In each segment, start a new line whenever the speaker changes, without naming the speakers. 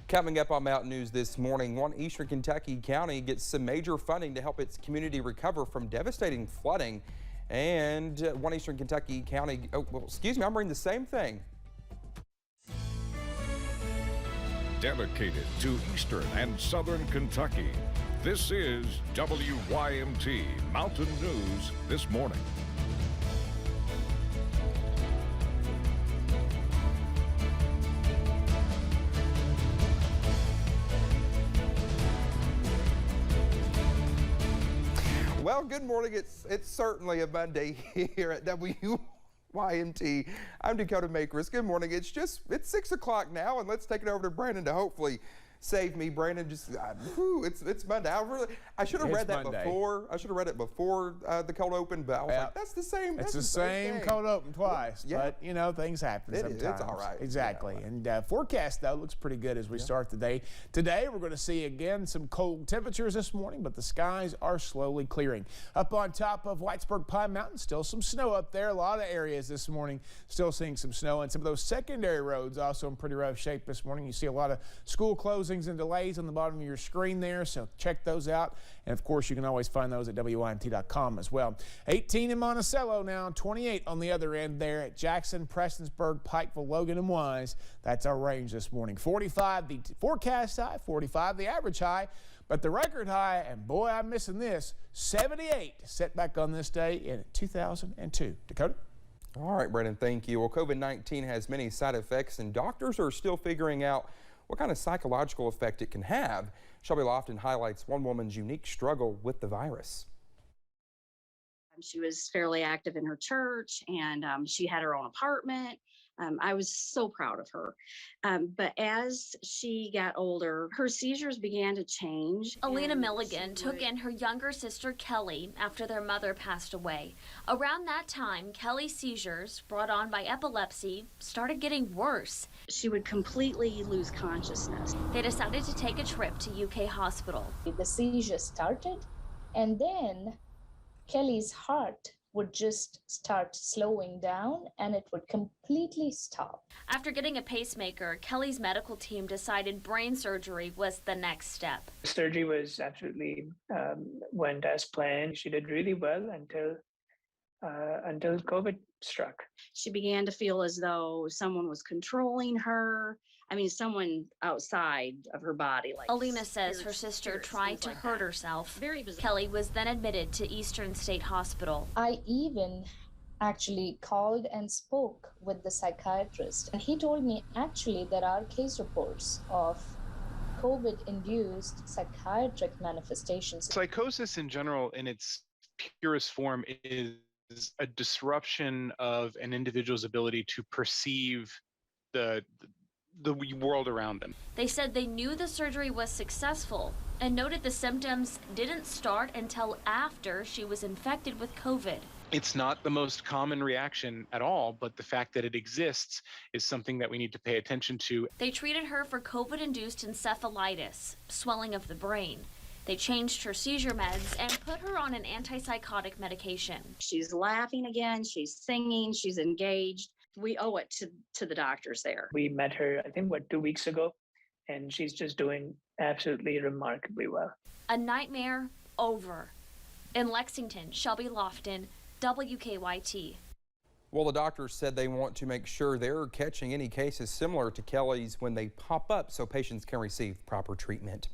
Coming up on Mountain News this morning, one Eastern Kentucky county gets some major funding to help its community recover from devastating flooding. And one Eastern Kentucky county, I'm reading the same thing.
Dedicated to Eastern and Southern Kentucky, this is WYMT Mountain News this morning.
Well, good morning. It's certainly a Monday here at WYMT. I'm Dakota Makris. Good morning. It's 6 o'clock now, and let's take it over to Brandon to hopefully save me. Brandon, it's Monday. I should have read that Monday. Before. I should have read it before the cold open, but I was like, that's the same.
It's the same cold open twice, but you know, things happen sometimes.
It's all right.
Exactly. Yeah. And forecast though looks pretty good as we start the day. Today we're going to see again some cold temperatures this morning, but the skies are slowly clearing. Up on top of Whitesburg Pine Mountain, still some snow up there. A lot of areas this morning still seeing some snow, and some of those secondary roads also in pretty rough shape this morning. You see a lot of school closings and delays on the bottom of your screen there, so check those out. And of course, you can always find those at WYMT.com as well. 18 in Monticello now, 28 on the other end there at Jackson, Prestonsburg, Pikeville, Logan, and Wise. That's our range this morning. 45 the forecast high, 45 the average high, but the record high, and boy, I'm missing this, 78 set back on this day in 2002. Dakota?
All right, Brandon, thank you. Well, COVID-19 has many side effects, and doctors are still figuring out what kind of psychological effect it can have. Shelby Lofton highlights one woman's unique struggle with the virus.
She was fairly active in her church, and she had her own apartment. I was so proud of her. But as she got older, her seizures began to change.
Alina Milligan took in her younger sister, Kelly, after their mother passed away. Around that time, Kelly's seizures, brought on by epilepsy, started getting worse.
She would completely lose consciousness.
They decided to take a trip to UK hospital.
The seizure started, and then Kelly's heart would just start slowing down and it would completely stop.
After getting a pacemaker, Kelly's medical team decided brain surgery was the next step.
Surgery was absolutely went as planned. She did really well until COVID struck.
She began to feel as though someone was controlling her. I mean, someone outside of her body.
Alina says her sister tried to hurt herself. Very bizarre. Kelly was then admitted to Eastern State Hospital.
I even actually called and spoke with the psychiatrist, and he told me actually there are case reports of COVID-induced psychiatric manifestations.
Psychosis in general, in its purest form, is a disruption of an individual's ability to perceive the world around them.
They said they knew the surgery was successful and noted the symptoms didn't start until after she was infected with COVID.
It's not the most common reaction at all, but the fact that it exists is something that we need to pay attention to.
They treated her for COVID-induced encephalitis, swelling of the brain. They changed her seizure meds and put her on an antipsychotic medication.
She's laughing again, she's singing, she's engaged. We owe it to the doctors there.
We met her, I think, 2 weeks ago, and she's just doing absolutely remarkably well.
A nightmare over. In Lexington, Shelby Lofton, WKYT.
Well, the doctors said they want to make sure they're catching any cases similar to Kelly's when they pop up so patients can receive proper treatment.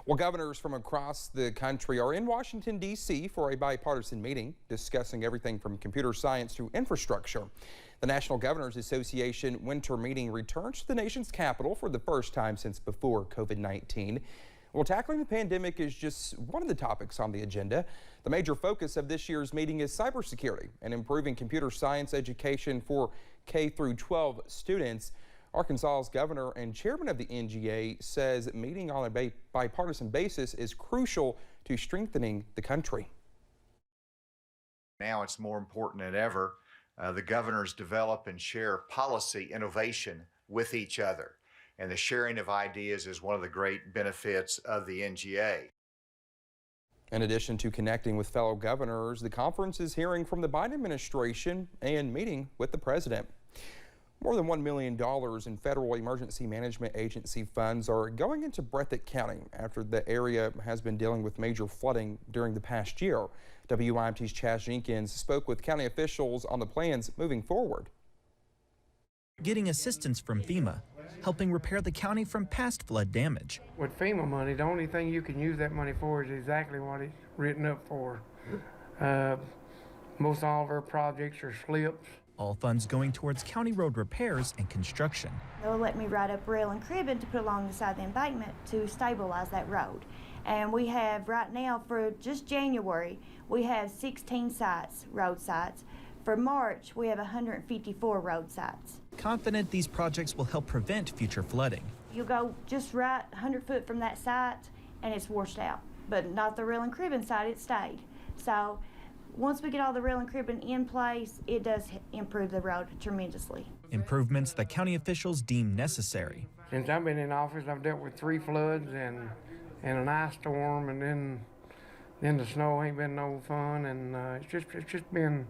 Well, governors from across the country are in Washington, D.C. for a bipartisan meeting discussing everything from computer science to infrastructure. The National Governors Association winter meeting returns to the nation's capital for the first time since before COVID-19. Well, tackling the pandemic is just one of the topics on the agenda. The major focus of this year's meeting is cybersecurity and improving computer science education for K through 12 students. Arkansas's governor and chairman of the NGA says meeting on a bipartisan basis is crucial to strengthening the country.
Now it's more important than ever. The governors develop and share policy innovation with each other. And the sharing of ideas is one of the great benefits of the NGA.
In addition to connecting with fellow governors, the conference is hearing from the Biden administration and meeting with the president. More than $1 million in federal emergency management agency funds are going into Breathitt County after the area has been dealing with major flooding during the past year. WYMT's Chaz Jenkins spoke with county officials on the plans moving forward.
Getting assistance from FEMA, helping repair the county from past flood damage.
With FEMA money, the only thing you can use that money for is exactly what it's written up for. Most all of our projects are slips.
All funds going towards county road repairs and construction.
They'll let me write up rail and cribbing to put along the side of the embankment to stabilize that road. And we have right now for just January, we have 16 sites, road sites. For March, we have 154 road sites.
Confident these projects will help prevent future flooding.
You go just right 100 foot from that site and it's washed out, but not the rail and cribbing site, it stayed. So once we get all the rail and cribbing in place, it does improve the road tremendously.
Improvements that county officials deem necessary.
Since I've been in office, I've dealt with 3 floods and an ice storm, and then the snow ain't been no fun, and it's just been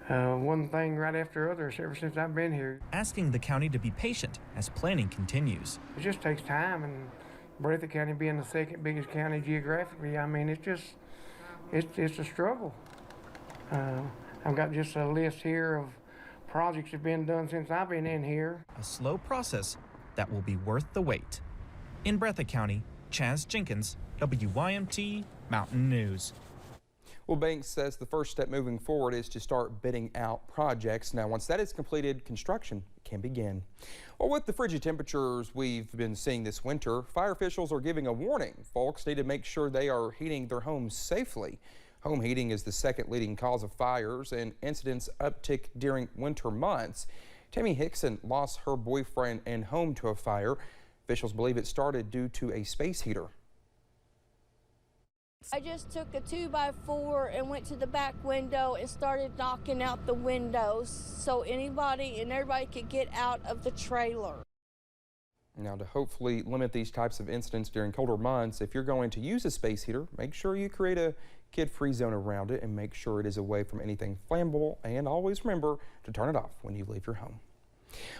one thing right after other ever since I've been here.
Asking the county to be patient as planning continues.
It just takes time, and Breathitt County being the second biggest county geographically, I mean, it's a struggle. I've got just a list here of projects that have been done since I've been in here.
A slow process that will be worth the wait. In Breathitt County, Chaz Jenkins, WYMT Mountain News.
Well, Banks says the first step moving forward is to start bidding out projects. Now, once that is completed, construction can begin. Well, with the frigid temperatures we've been seeing this winter, fire officials are giving a warning. Folks need to make sure they are heating their homes safely. Home heating is the second leading cause of fires, and incidents uptick during winter months. Tammy Hickson lost her boyfriend and home to a fire. Officials believe it started due to a space heater.
I just took a 2x4 and went to the back window and started knocking out the windows so anybody and everybody could get out of the trailer.
Now, to hopefully limit these types of incidents during colder months, if you're going to use a space heater, make sure you create a kid-free zone around it and make sure it is away from anything flammable, and always remember to turn it off when you leave your home.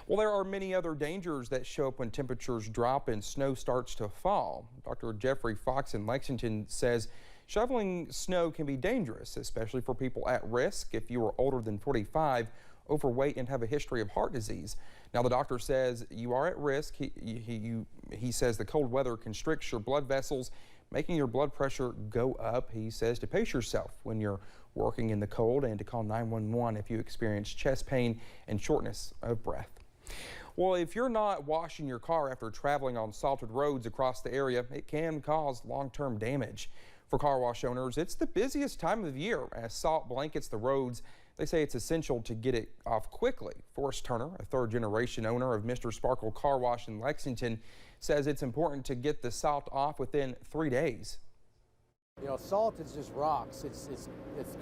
Well, there are many other dangers that show up when temperatures drop and snow starts to fall. Dr. Jeffrey Fox in Lexington says shoveling snow can be dangerous, especially for people at risk if you are older than 45, overweight, and have a history of heart disease. Now, the doctor says you are at risk. He says the cold weather constricts your blood vessels, making your blood pressure go up. He says to pace yourself when you're working in the cold and to call 911 if you experience chest pain and shortness of breath. Well, if you're not washing your car after traveling on salted roads across the area, it can cause long-term damage. For car wash owners, it's the busiest time of the year as salt blankets the roads. They say it's essential to get it off quickly. Forrest Turner, a third-generation owner of Mr. Sparkle Car Wash in Lexington, says it's important to get the salt off within 3 days.
You know, salt is just rocks. It's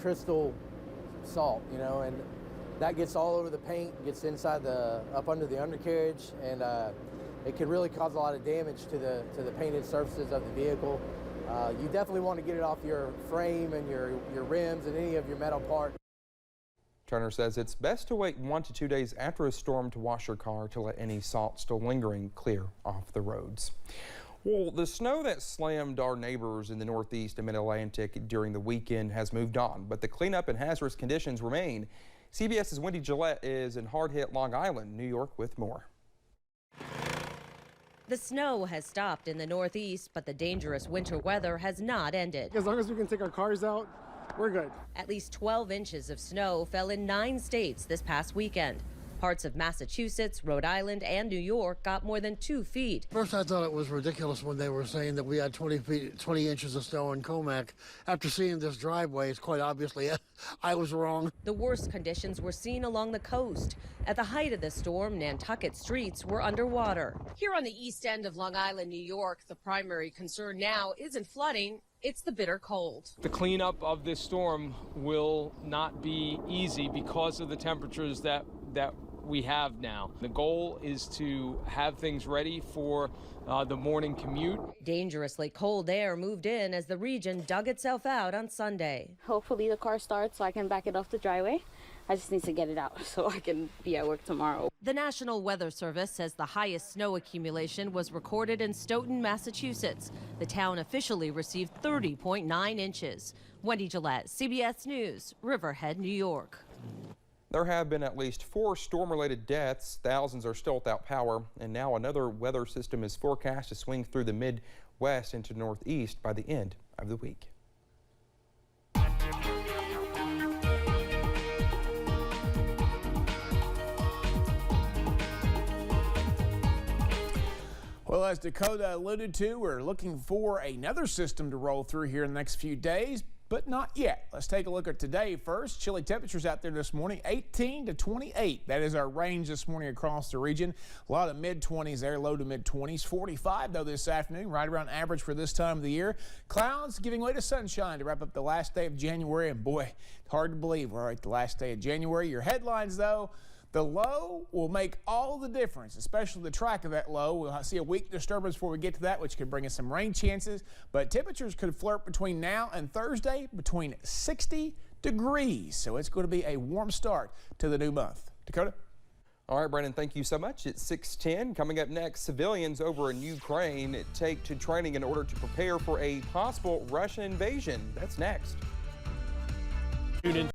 crystal salt, you know, and that gets all over the paint, gets inside up under the undercarriage, and it can really cause a lot of damage to the painted surfaces of the vehicle. You definitely want to get it off your frame and your rims and any of your metal parts.
Turner says it's best to wait 1 to 2 days after a storm to wash your car to let any salt still lingering clear off the roads. Well, the snow that slammed our neighbors in the Northeast and Mid-Atlantic during the weekend has moved on, but the cleanup and hazardous conditions remain. CBS's Wendy Gillette is in hard-hit Long Island, New York, with more.
The snow has stopped in the Northeast, but the dangerous winter weather has not ended.
As long as we can take our cars out, we're good.
At least 12 inches of snow fell in 9 states this past weekend. Parts of Massachusetts, Rhode Island, and New York got more than 2 feet.
First, I thought it was ridiculous when they were saying that we had 20 inches of snow in Comac. After seeing this driveway, it's quite obviously I was wrong.
The worst conditions were seen along the coast. At the height of the storm, Nantucket streets were underwater. Here on the east end of Long Island, New York, the primary concern now isn't flooding. It's the bitter cold.
The cleanup of this storm will not be easy because of the temperatures that we have now. The goal is to have things ready for the morning commute.
Dangerously cold air moved in as the region dug itself out on Sunday.
Hopefully the car starts so I can back it off the driveway. I just need to get it out so I can be at work tomorrow.
The National Weather Service says the highest snow accumulation was recorded in Stoughton, Massachusetts. The town officially received 30.9 inches. Wendy Gillette, CBS News, Riverhead, New York.
There have been at least 4 storm-related deaths. Thousands are still without power, and now another weather system is forecast to swing through the Midwest into Northeast by the end of the week.
Well, as Dakota alluded to, we're looking for another system to roll through here in the next few days, but not yet. Let's take a look at today first. Chilly temperatures out there this morning, 18 to 28. That is our range this morning across the region. A lot of mid-20s there, low to mid-20s. 45, though, this afternoon, right around average for this time of the year. Clouds giving way to sunshine to wrap up the last day of January. And boy, hard to believe we're at the last day of January. Your headlines, though. The low will make all the difference, especially the track of that low. We'll see a weak disturbance before we get to that, which could bring us some rain chances. But temperatures could flirt between now and Thursday between 60 degrees. So it's going to be a warm start to the new month. Dakota?
All right, Brandon, thank you so much. It's 6:10. Coming up next, civilians over in Ukraine take to training in order to prepare for a possible Russian invasion. That's next.
Tune in.